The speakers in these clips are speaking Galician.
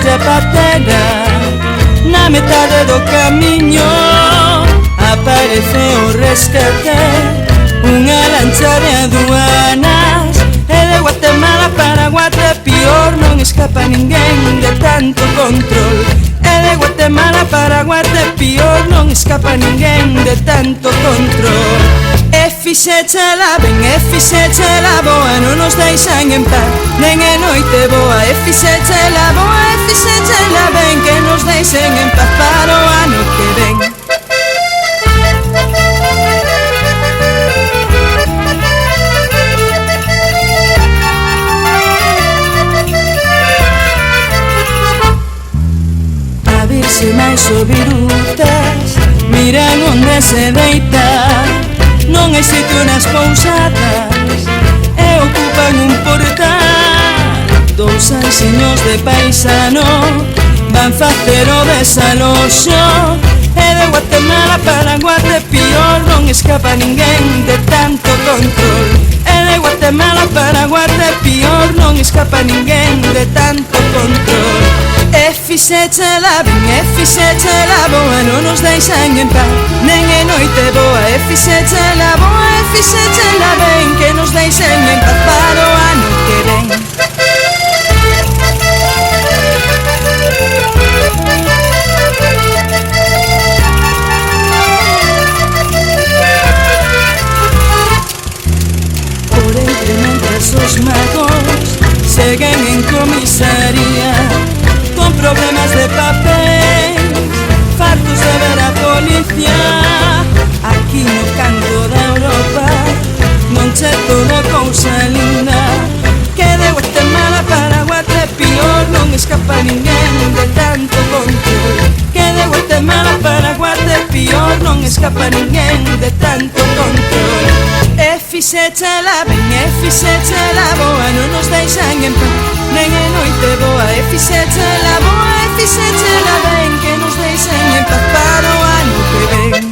se patera. Na metade do camiño aparece o rescate, unha lancha de aduanas, e de Guatemala para Guatepeor non escapa ninguén de tanto control. E de Guatemala para Guatepeor non escapa ninguén de tanto control. E fixéchela ben, e fixéchela boa, non nos deixan en paz nen é noite boa. E fixéchela boa, e fixéchela ben, que nos deixen en paz para o ano que ven. A virxe máis o virutas miran onde se deita, non hai sitio nas pousadas e ocupan un portal. Dous anxiños de paisano van facer o desaloxo, e de Guatemala para Guatepeor non escapa ninguén de tanto control. E de Guatemala para Guatepeor non escapa ninguén de tanto control. E fixéchela ben, e fixéchela boa, non nos deixan en paz nen é noite boa. E fixéchela boa, e fixéchela ben, que nos deixen en paz para o ano que ven. Por entre mentras os magos seguen en comisaría con problemas de papel, fartos de ver a policía. Aquí no canto da Europa non che todo cousa linda, que de Guatemala para Guatepeor non escapa ninguén de tanto control. Que de Guatemala para Guatepeor non escapa ninguén de tanto control. E fixéchela ben, e fixéchela boa, non nos deixan en paz nen é noite boa. E fixéchela boa, e fixéchela ben, que nos deixen en paz para o ano que ven.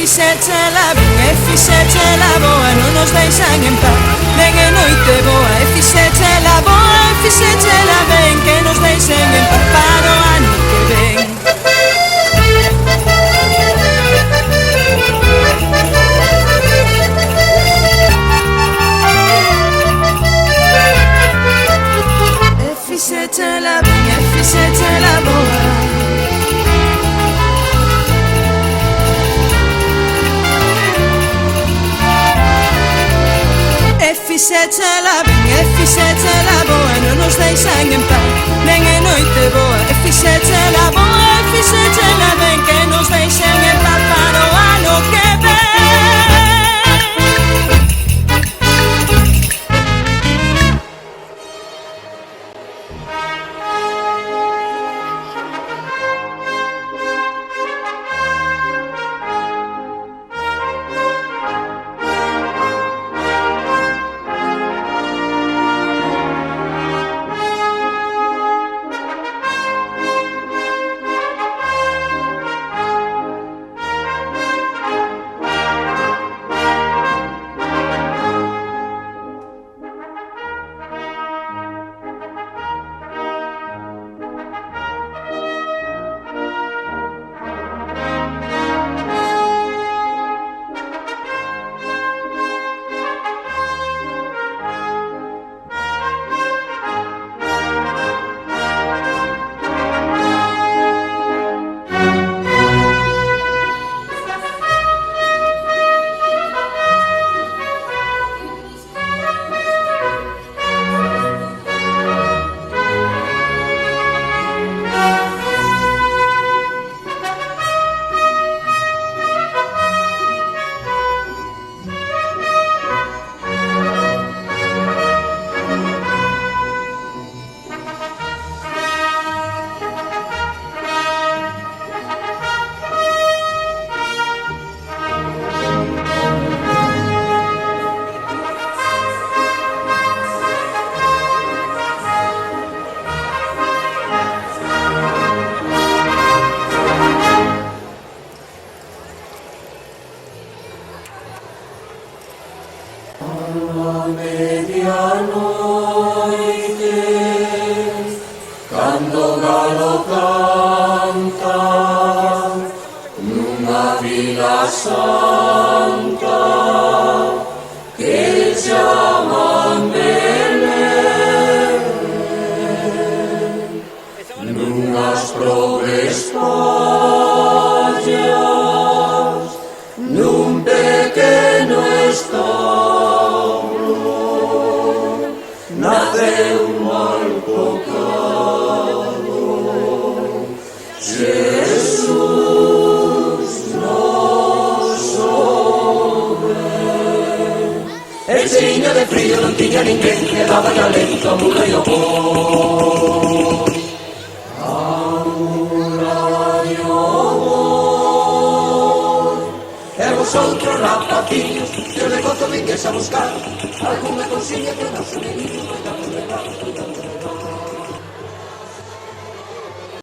Fixéchela ben, e fixéchela boa, non nos deixan en paz nen é noite boa. E fixéchela boa, e fixéchela ben, que nos deixen en paz para o ano que ven. E fixéchela ben, e fixéchela boa. Fixéchela ben, e fixéchela boa, non nos deixan en paz nen é noite boa. E fixéchela boa, e fixéchela ben, que nos deixen en paz para o ano que ven. o galo canta nunha vila santa que chaman Belén, nunhas progres pallas, nun pequeno establo, naceu mal pocado Jesús noso ben. El cheiño de frío non tiña ninguén, que daba ya lento a mula e o pó. Outros rapaciños que os de Coto vingues a buscar algunha cousiña que nos uniría.